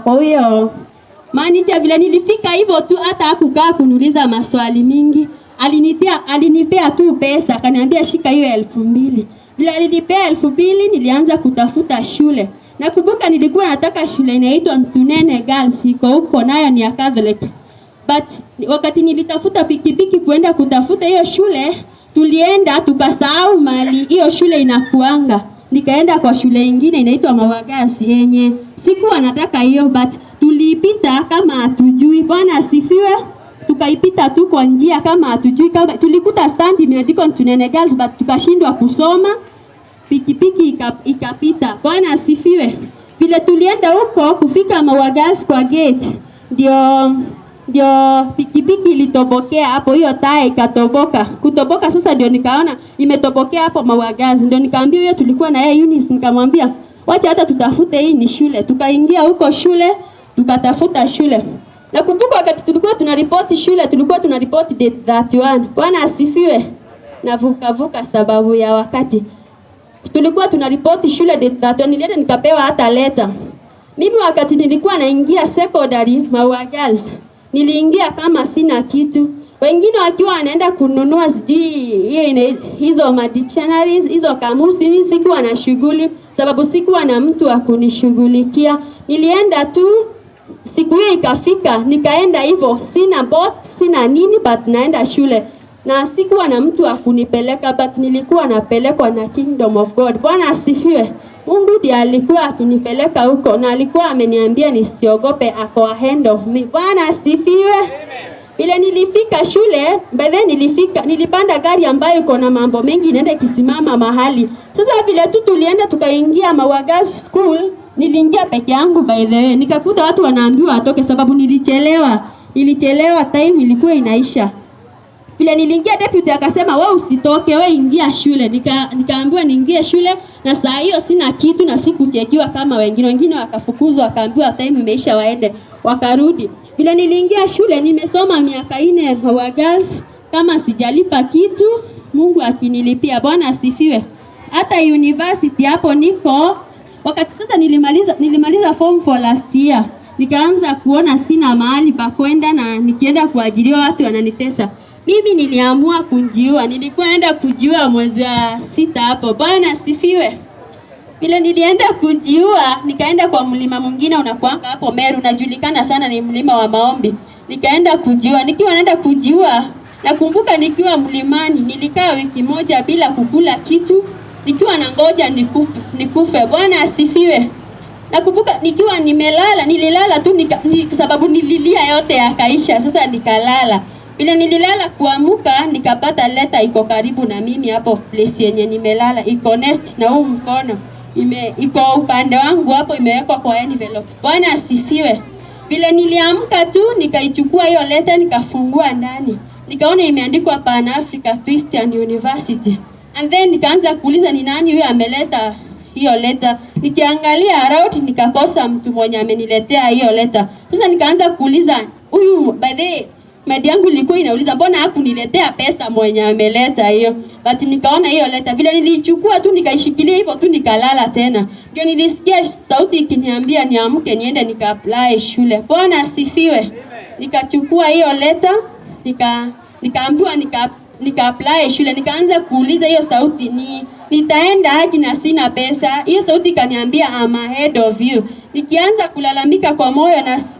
Kwa hiyo manager vile nilifika hivyo tu, hata hakukaa kuniuliza maswali mingi. Alinipea tu pesa, akaniambia shika hiyo 2,000. Vile alinipea 2,000 nilianza kutafuta shule. Nakumbuka nilikuwa nataka shule inaitwa Ntunene Girls, iko huko nayo ni ya Catholic. But wakati nilitafuta pikipiki kuenda kutafuta hiyo shule, tulienda tukasahau mali hiyo shule inakuanga. Nikaenda kwa shule nyingine inaitwa Mawagasi yenye sikuwa nataka hiyo, but tulipita kama hatujui. Bwana asifiwe. Tukaipita tu kwa njia kama hatujui, kama tulikuta stand imeandikwa Ntunene Girls but tukashindwa kusoma. Pikipiki ikapita. Bwana asifiwe. Vile tulienda huko kufika Mawagasi kwa gate, ndio pikipiki ilitobokea hapo, hiyo taa ikatoboka. Kutoboka sasa ndio nikaona imetobokea hapo Mawagasi. Ndio nikaambia hiyo tulikuwa na yeye Eunice, nikamwambia wacha hata tutafute, hii ni shule. Tukaingia huko shule, tukatafuta shule. Nakumbuka wakati tulikuwa tunaripoti shule, tulikuwa tunaripoti date 31. Bwana asifiwe. Navuka sababu ya wakati. Tulikuwa tunaripoti shule date 31, nilienda nikapewa hata letter. Mimi wakati nilikuwa naingia secondary Mawagasi, niliingia kama sina kitu. Wengine wakiwa wanaenda kununua hizo dictionaries, hizo kamusi, mimi sikuwa na shughuli sababu sikuwa na mtu wa kunishughulikia. Nilienda tu, siku hiyo ikafika, nikaenda hivyo, sina bot, sina nini, but naenda shule. Na sikuwa na mtu wa kunipeleka, but nilikuwa napelekwa na Kingdom of God. Bwana asifiwe. Mungu ndiye alikuwa akinipeleka huko na alikuwa ameniambia nisiogope, ako ahead of me. Bwana asifiwe. Vile nilifika shule, nilipanda gari ambayo iko na mambo mengi inaenda kisimama mahali. Sasa vile tu tulienda tukaingia Mawagasi school, niliingia peke yangu by the way. Nikakuta watu wanaambiwa atoke sababu nilichelewa, time ilikuwa inaisha. Vile niliingia deputy akasema wewe usitoke, wewe ingia shule. Nikaambiwa niingie shule na saa hiyo sina kitu na sikuchekiwa kama wengine wakafukuzwa, wakaambiwa time imeisha waende, wakarudi. Vile niliingia shule, nimesoma miaka 4 Mawagasi kama sijalipa kitu, Mungu akinilipia. Bwana asifiwe. Hata university hapo niko, wakati sasa nilimaliza form 4 last year. Nikaanza kuona sina mahali pa kwenda na nikienda kuajiriwa watu wananitesa. Mimi niliamua kujiua. Nilikuwa naenda kujiua mwezi wa 6 hapo. Bwana asifiwe. Vile nilienda kujiua, nikaenda kwa mlima mwingine unakuanga hapo Meru, unajulikana sana, ni mlima wa maombi. Nikaenda kujiua. Nikiwa naenda kujiua, nakumbuka nikiwa mlimani, nilikaa wiki moja bila kukula kitu, nikiwa na ngoja nikufe. Bwana asifiwe. Nakumbuka nikiwa nililala tu sababu nililia yote yakaisha, sasa nikalala. Vile nililala kuamuka, nikapata letter iko karibu na mimi hapo place yenye nimelala, iko nest na huu mkono iko upande wangu hapo, imewekwa kwa envelope. Bwana asifiwe. Vile niliamka tu nikaichukua hiyo letter, nikafungua ndani, nikaona imeandikwa Pan Africa Christian University. And then nikaanza kuuliza ni nani huyo ameleta hiyo letter. Nikiangalia around nikakosa mtu mwenye ameniletea hiyo letter. Sasa nikaanza kuuliza huyu, by the way media yangu ilikuwa inauliza mbona hakuniletea pesa mwenye ameleta hiyo. But nikaona hiyo letter, vile nilichukua tu nikaishikilia hivyo tu nikalala tena. Ndio nilisikia sauti ikiniambia niamke niende nika-apply shule. Bwana asifiwe. Nikachukua hiyo letter, nikaambiwa nika-apply shule. Nikaanza kuuliza hiyo sauti nitaenda aje na sina pesa. Hiyo sauti kaniambia I'm ahead of you. Nikianza kulalamika kwa moyo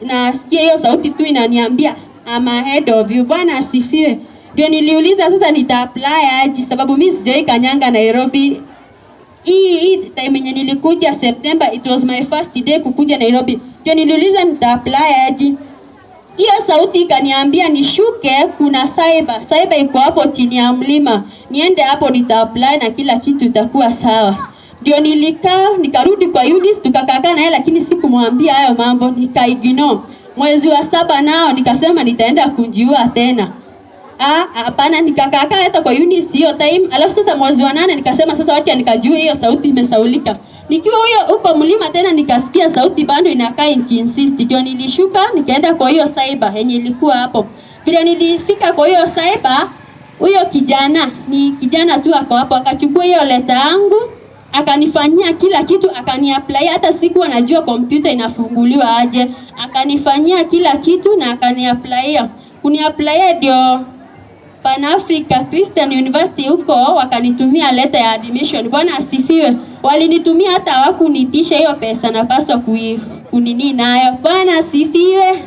na sikia hiyo sauti tu inaniambia I'm ahead of you. Bwana asifiwe. Ndio niliuliza sasa nita-apply aje sababu mimi sijai kanyanga Nairobi. Hii time yenye nilikuja September, it was my first day kukuja Nairobi. Ndio niliuliza nita-apply aje. Hiyo sauti kaniambia nishuke, kuna cyber iko hapo chini ya mlima. Niende hapo nita-apply na kila kitu itakuwa sawa. Ndio nikarudi kwa Eunice, tukakaa na yeye lakini sikumwambia hayo mambo, nikaignore. Mwezi wa 7 nao nikasema nitaenda kujiua tena. Hapana, nikakaa hata kwa Eunice hiyo time. Alafu sasa mwezi wa 8 nikasema sasa wacha nikajue hiyo sauti imesaulika. Nikiwa huko mlima tena nikasikia sauti bado inakaa insist. Ndio nilishuka nikaenda kwa hiyo cyber yenye ilikuwa hapo. Bila nilifika kwa hiyo cyber, huyo kijana tu ako hapo akachukua hiyo letter yangu akanifanyia kila kitu, akaniapply. Hata siku anajua kompyuta inafunguliwa aje, akanifanyia kila kitu na akaniapply. Kuniapply ndio Pan Africa Christian University huko wakanitumia letter ya admission. Bwana asifiwe. Walinitumia hata hawakunitisha hiyo pesa na paswa kunini nayo. Bwana asifiwe.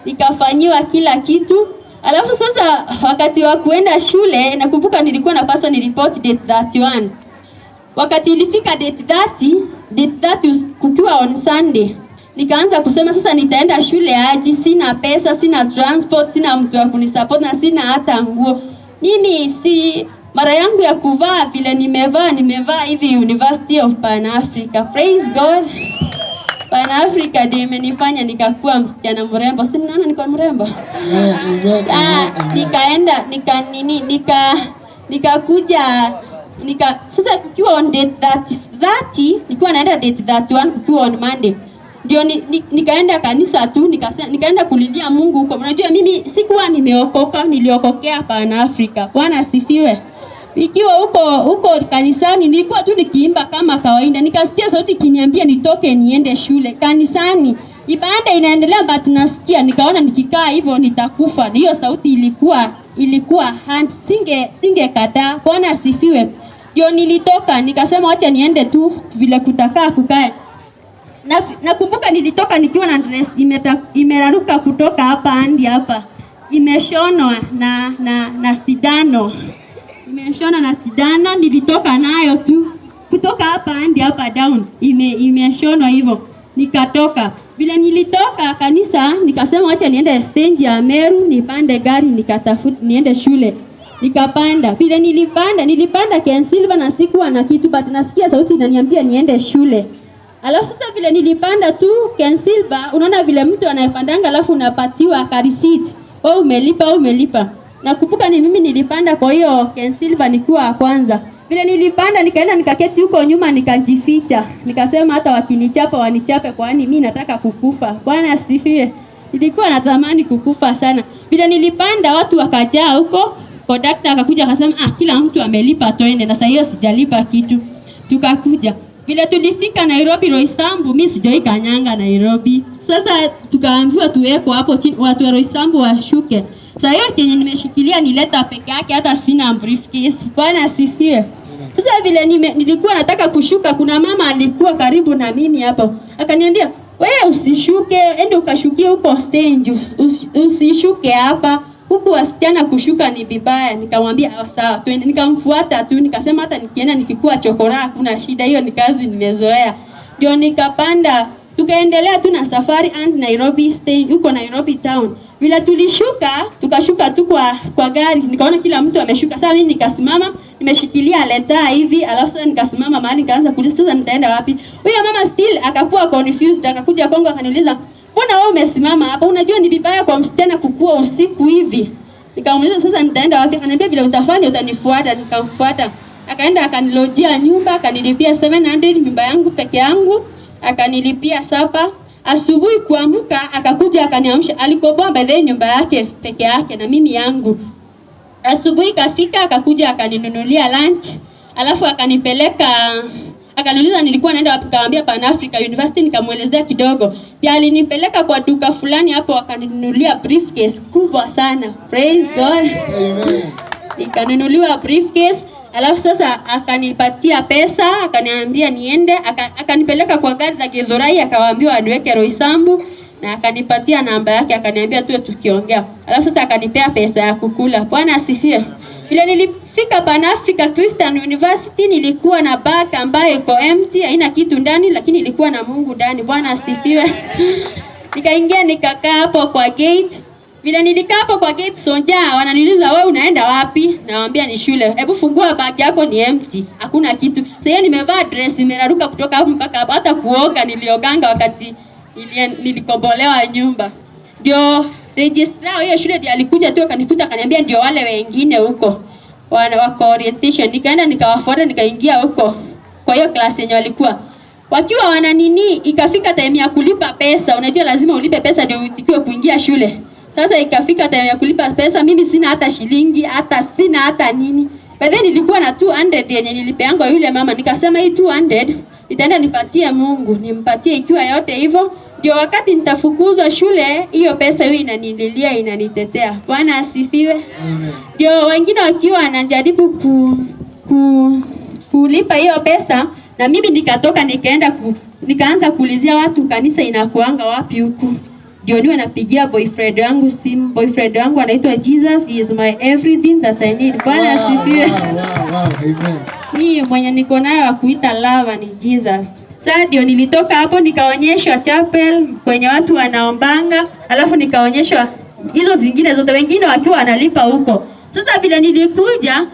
Nikafanyiwa kila kitu. Alafu sasa wakati wa kuenda shule nakumbuka nilikuwa napaswa ni report date 31. Wakati ilifika date 30 kukiwa on Sunday. Nikaanza kusema sasa nitaenda shule aje, sina pesa, sina transport, sina mtu wa kunisupport na sina hata nguo. Mimi si mara yangu ya kuvaa vile nimevaa hivi University of Pan Africa. Praise God. Pan Africa ndio imenifanya nikakuwa msichana mrembo. Si mnaona niko mrembo? Nikaenda nikakuja sasa kukiwa on date 30 nilikuwa naenda date 31 kukiwa on Monday. Ndio nikaenda kanisa tu, nikaenda kulilia Mungu huko. Unajua mimi sikuwa nimeokoka, niliokokea Pan Africa. Bwana asifiwe. Ikiwa huko kanisani nilikuwa tu nikiimba kama kawaida. Nikasikia sauti kiniambia nitoke niende shule. Kanisani ibada inaendelea but nasikia, nikaona nikikaa hivyo nitakufa. Hiyo sauti ilikuwa singekataa. Bwana asifiwe. Ndio nilitoka nikasema acha niende tu vile kutakaa kukae. Nakumbuka nilitoka nikiwa na dress imeraruka kutoka hapa hadi hapa. Imeshonwa na sidano. Imeshona na sidano, nilitoka nayo tu kutoka hapa hadi hapa down. Imeshonwa hivyo. Nikatoka. Vile nilitoka kanisa nikasema acha niende stage ya Meru nipande gari nikatafuta niende shule. Nikapanda. Vile nilipanda Ken Silver na sikuwa na kitu but nasikia sauti inaniambia niende shule. Alafu sasa vile nilipanda tu Ken Silver, unaona vile mtu anayepandanga alafu unapatiwa ka receipt. Umelipa. Nakumbuka ni mimi nilipanda kwa hiyo Ken Silver nikiwa kwanza. Vile nilipanda nikaenda nikaketi huko nyuma nikajificha. Nikasema hata wakinichapa wanichape kwani mimi nataka kukufa. Bwana asifiwe. Nilikuwa natamani kukufa sana. Vile nilipanda watu wakajaa huko, conductor akakuja akasema kila mtu amelipa twende, na sasa hiyo sijalipa kitu. Tukakuja. Vile tulifika Nairobi Roysambu, mimi sijai kanyanga Nairobi. Sasa tukaambiwa tuweko hapo chini watu wa Roysambu washuke. Sasa hiyo kenye nimeshikilia ni leta peke yake, hata sina briefcase. Bwana asifiwe. Sasa vile nilikuwa nataka kushuka, kuna mama alikuwa karibu na mimi hapo. Akaniambia, "Wewe usishuke, ende ukashukie huko stage. Usishuke hapa. Huku wasichana kushuka ni vibaya." Nikamwambia, "Sawa, twende." Nikamfuata tu, nikasema hata nikienda nikikuwa chokora hakuna shida, hiyo ni kazi nimezoea. Ndio nikapanda, tukaendelea tu na safari and Nairobi stage huko Nairobi town. Vile tukashuka tu kwa gari, nikaona kila mtu ameshuka. Sasa mimi nikasimama, nimeshikilia leta hivi, alafu sasa nikasimama mahali nikaanza kuuliza sasa nitaenda wapi. Huyo mama still akakuwa confused, akakuja kwangu akaniuliza, "Mbona wewe umesimama hapa? Unajua ni vibaya kwa msichana kukua usiku hivi?" Nikamuuliza sasa nitaenda wapi? Akaniambia vile utafanya utanifuata. Nikamfuata. Akaenda akanilojia nyumba, akanilipia 700 nyumba yangu peke yangu, akanilipia sapa. Asubuhi kuamka akakuja akaniamsha, alikoboa baadhi nyumba yake peke yake na mimi yangu. Asubuhi kafika akakuja akaninunulia lunch, alafu akaniuliza nilikuwa naenda wapi, kaambia Pan Africa University, nikamuelezea kidogo. Pia alinipeleka kwa duka fulani hapo akaninunulia briefcase kubwa sana. Praise God. Amen. Nikanunuliwa briefcase. Alafu sasa akanipatia pesa, akaniambia niende, akanipeleka kwa gari za Githurai, akawaambia aniweke Roysambu na akanipatia namba yake, akaniambia tuwe tukiongea. Alafu sasa akanipea pesa ya kukula. Bwana asifiwe. Vile nilifika Pan Africa Christian University nilikuwa na bag ambayo iko empty, haina kitu ndani lakini ilikuwa na Mungu ndani. Bwana asifiwe. Nikaingia nikakaa hapo kwa gate. Vile nilikaa hapo kwa gate sonja, wananiuliza wewe unaenda wapi? Nawaambia ni shule. Hebu fungua bag yako, ni empty. Hakuna kitu. Sasa nimevaa dress imeraruka kutoka hapo mpaka hapo, hata kuoga nilioganga wakati nilikobolewa nyumba. Ndio registrar hiyo shule ndiye alikuja tu akanikuta akaniambia ndio wale wengine huko. Wako orientation. Nikaenda nikawafuata nikaingia huko. Kwa hiyo class yenye walikuwa wakiwa wana nini, ikafika time ya kulipa pesa. Unajua lazima ulipe pesa ndio ufikiwe kuingia shule. Sasa ikafika time ya kulipa pesa, mimi sina hata shilingi, sina hata nini. Baadaye nilikuwa na 200 yenye nilipeanga yule mama, nikasema hii 200 nitaenda nipatie Mungu, nimpatie ikiwa yote hivyo. Ndio wakati nitafukuzwa shule, hiyo pesa hiyo inanililia, inanitetea. Bwana asifiwe. Amen. Ndio wengine wakiwa wanajaribu kulipa hiyo pesa, na mimi nikatoka nikaanza kuulizia watu kanisa inakuanga wapi huku. Ndio niwe napigia boyfriend wangu simu. Boyfriend wangu anaitwa Jesus, he is my everything that I need. Bwana asifiwe. Amen. Mimi mwenye niko naye wa kuita lava ni Jesus. Sasa ndio nilitoka hapo nikaonyeshwa chapel kwenye watu wanaombanga, alafu nikaonyeshwa hizo zingine zote wengine wakiwa wanalipa huko. Sasa bila nilikuja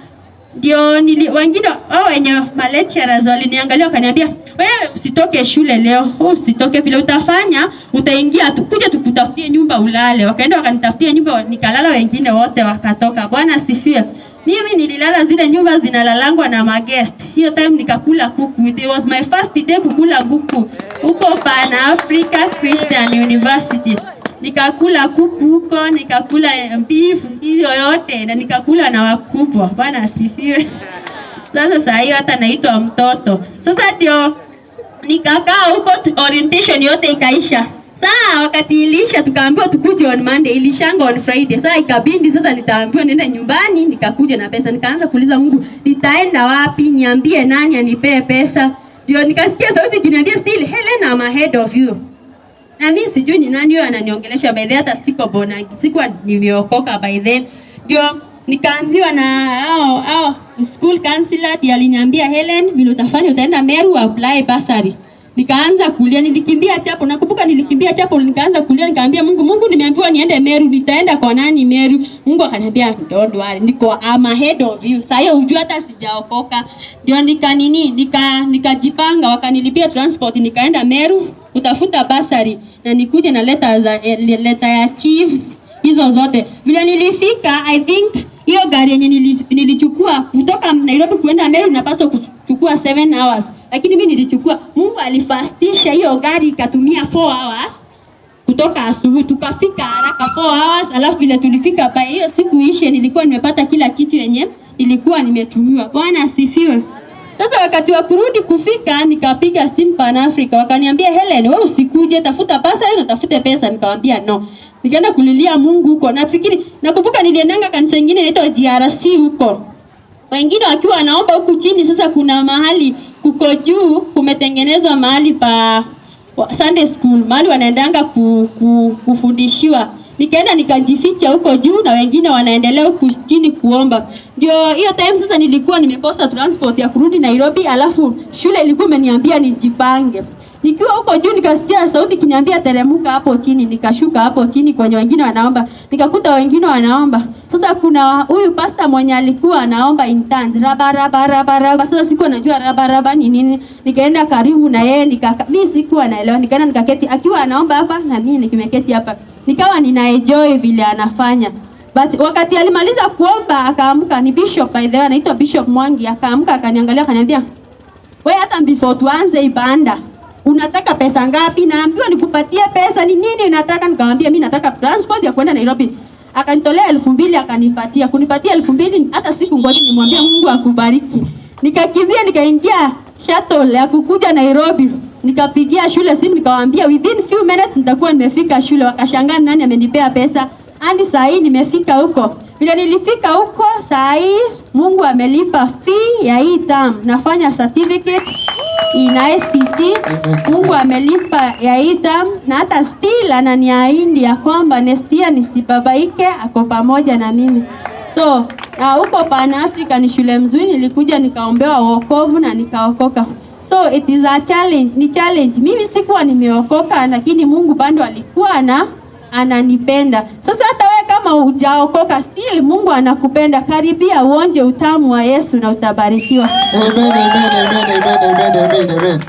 ndio wengine wenye lecturers waliniangalia wakaniambia, wewe usitoke shule leo, usitoke vile utafanya, utaingia kuja tukutafutie nyumba ulale. Wakaenda wakanitafutia nyumba nikalala, wengine wote wakatoka. Bwana asifiwe. Mimi nililala zile nyumba zinalalangwa na maguest. Hiyo time nikakula kuku. It was my first day kukula kuku huko Pan Africa Christian University. Nikakula kuku huko, nikakula beef hiyo yote na nikakula na wakubwa. Bwana asifiwe. Sasa hiyo hata naitwa mtoto. Sasa ndio nikakaa huko, orientation yote ikaisha. Sasa wakati ilisha tukaambiwa tukuje on Monday, ilishanga on Friday. Sasa ikabindi sasa nitaambiwa niende nyumbani, nikakuja na pesa. Nikaanza kuuliza Mungu, nitaenda wapi? Niambie nani anipee pesa? Ndio nikasikia sauti ikiniambia, still Helen, I'm ahead of you. Na mimi sijui ni nani yeye ananiongelesha, by the hata sikuwa nimeokoka by then. Ndio nikaambiwa na school counselor aliniambia, Helen, vile utafanya utaenda Meru apply bursary. Nikaanza kulia, nilikimbia chapo. Nakumbuka nilikimbia chapo, nikaanza kulia, nikaambia Mungu nimeambiwa niende Meru, nitaenda kwa nani Meru? Mungu akaniambia don't worry, I'm ahead of you. Sasa hiyo unajua hata sijaokoka. Ndio nikajipanga, wakanilipia transport, nikaenda Meru kutafuta bursary na nikuje na letter ya chief hizo zote. Vile nilifika, I think hiyo gari yenye nilichukua kutoka Nairobi kuenda Meru inapaswa kuchukua 7 hours. Lakini mimi nilichukua, Mungu alifastisha hiyo gari ikatumia 4 hours. Kutoka asubuhi tukafika haraka 4 hours, alafu vile tulifika pa hiyo siku ishe nilikuwa nimepata kila kitu yenye nilikuwa nimetumiwa. Bwana asifiwe. Sasa wakati wa kurudi kufika nikapiga simu Pan Africa, wakaniambia Helen, wewe usikuje, tafuta pesa na tafute pesa. Nikamwambia no. Nikaenda kulilia Mungu huko. Nakumbuka niliendanga kanisa nyingine inaitwa GRC huko. Wengine wakiwa wanaomba huku chini. Sasa kuna mahali kuko juu kumetengenezwa mahali pa Sunday school, mahali wanaendanga kufundishiwa. Nikaenda nikajificha huko juu na wengine wanaendelea huku chini kuomba. Ndio hiyo time sasa nilikuwa nimekosa transport ya kurudi Nairobi, alafu shule ilikuwa imeniambia nijipange. Nikiwa huko juu nikasikia sauti kiniambia teremka hapo chini, nikashuka hapo chini kwenye wengine wanaomba. Nikakuta wengine wanaomba. Sasa kuna huyu pastor mwenye alikuwa anaomba in tongues, raba. Sasa sikuwa najua raba ni nini. Nikaenda karibu na yeye, mimi sikuwa naelewa. Nikaenda nikaketi akiwa anaomba hapa na mimi nimeketi hapa. Nikawa ninaenjoy vile anafanya. But wakati alimaliza kuomba akaamka, ni bishop by the way, anaitwa Bishop Mwangi. Akaamka akaniangalia akaniambia, wewe hata before tuanze ibada unataka pesa ngapi? Naambiwa nikupatie pesa, ni nini unataka? Nikamwambia mimi nataka transport ya kwenda Nairobi. Akanitolea 2,000 akanipatia. Kunipatia 2,000 hata siku ngoja nimwambia Mungu akubariki. Nikakimbia nikaingia shuttle ya kukuja Nairobi. Nikapigia shule simu nikawaambia within few minutes nitakuwa nimefika shule. Wakashangaa nani amenipea pesa. Hadi saa hii nimefika huko. Bila nilifika huko saa hii Mungu amelipa fee ya hii term. Nafanya certificate in ICT. Mungu amelipa ya hii term na hata still ananiahidi ya kwamba next year nisibabaike, ako pamoja na mimi. So, huko Pan Africa ni shule mzuri, nilikuja nikaombewa wokovu na nikaokoka. So it is a challenge, ni challenge. Mimi sikuwa nimeokoka lakini Mungu bado alikuwa ananipenda. Sasa hata wewe kama hujaokoka still Mungu anakupenda. Karibia uonje utamu wa Yesu na utabarikiwa. Amen, amen, amen, amen, amen, amen, amen.